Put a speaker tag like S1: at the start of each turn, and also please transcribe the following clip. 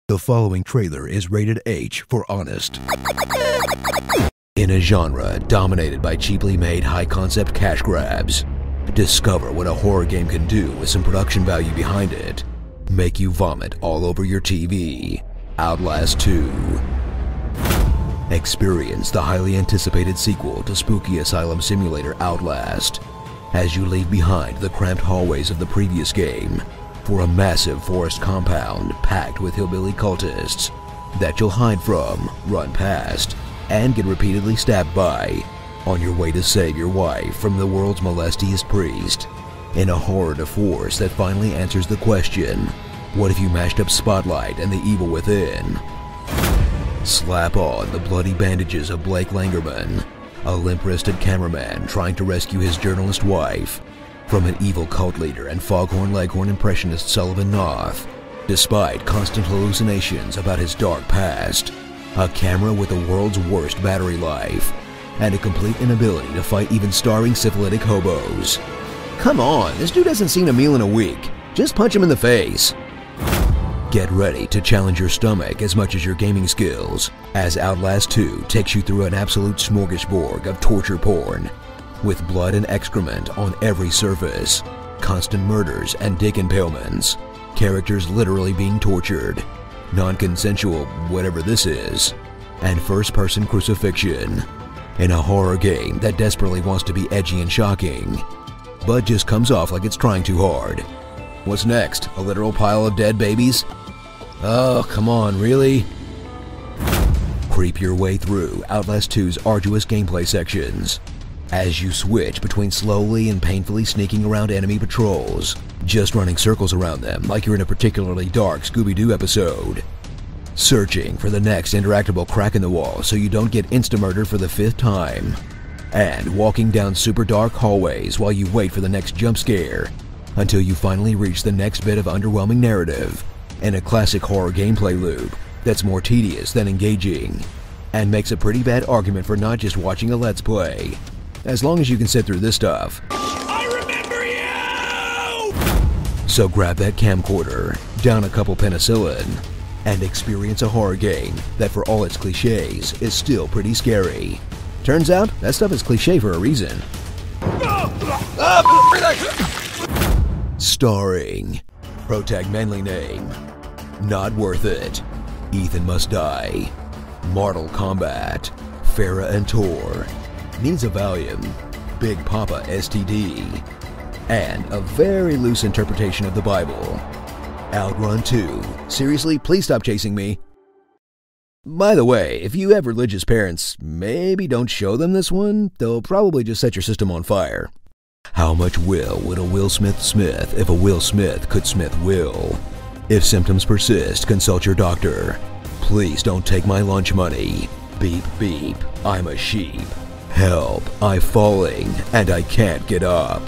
S1: The following trailer is rated H for honest. In a genre dominated by cheaply made high-concept cash grabs, discover what a horror game can do with some production value behind it. Make you vomit all over your TV. Outlast II. Experience the highly anticipated sequel to spooky asylum simulator Outlast as you leave behind the cramped hallways of the previous game for a massive forest compound packed with hillbilly cultists that you'll hide from, run past, and get repeatedly stabbed by on your way to save your wife from the world's molestiest priest in a horror de force that finally answers the question, what if you mashed up Spotlight and the evil within? Slap on the bloody bandages of Blake Langerman, a limp-wristed cameraman trying to rescue his journalist wife from an evil cult leader and foghorn leghorn impressionist Sullivan Noth, despite constant hallucinations about his dark past, a camera with the world's worst battery life, and a complete inability to fight even starving syphilitic hobos. Come on, this dude hasn't seen a meal in a week. Just punch him in the face. Get ready to challenge your stomach as much as your gaming skills, as Outlast 2 takes you through an absolute smorgasbord of torture porn, with blood and excrement on every surface, constant murders and dick impalements, characters literally being tortured, non-consensual whatever this is, and first-person crucifixion, in a horror game that desperately wants to be edgy and shocking, but just comes off like it's trying too hard. What's next? A literal pile of dead babies? Oh, come on, really? Creep your way through Outlast 2's arduous gameplay sections as you switch between slowly and painfully sneaking around enemy patrols, just running circles around them like you're in a particularly dark Scooby-Doo episode, searching for the next interactable crack in the wall so you don't get insta-murdered for the 5th time, and walking down super dark hallways while you wait for the next jump scare until you finally reach the next bit of underwhelming narrative in a classic horror gameplay loop that's more tedious than engaging and makes a pretty bad argument for not just watching a Let's Play, as long as you can sit through this stuff.
S2: I remember you!
S1: So grab that camcorder, down a couple penicillin, and experience a horror game that, for all its cliches, is still pretty scary. Turns out, that stuff is cliche for a reason. Starring, protag manly name, Not Worth It, Ethan Must Die, Mortal Kombat, Farah and Tor, Needs a Valium, Big Papa STD, and a very loose interpretation of the Bible, Outrun 2. Seriously, please stop chasing me. By the way, if you have religious parents, maybe don't show them this one. They'll probably just set your system on fire. How much will would a Will Smith smith if a Will Smith could smith Will? If symptoms persist, consult your doctor. Please don't take my lunch money. Beep beep, I'm a sheep. Help, I'm falling and I can't get up.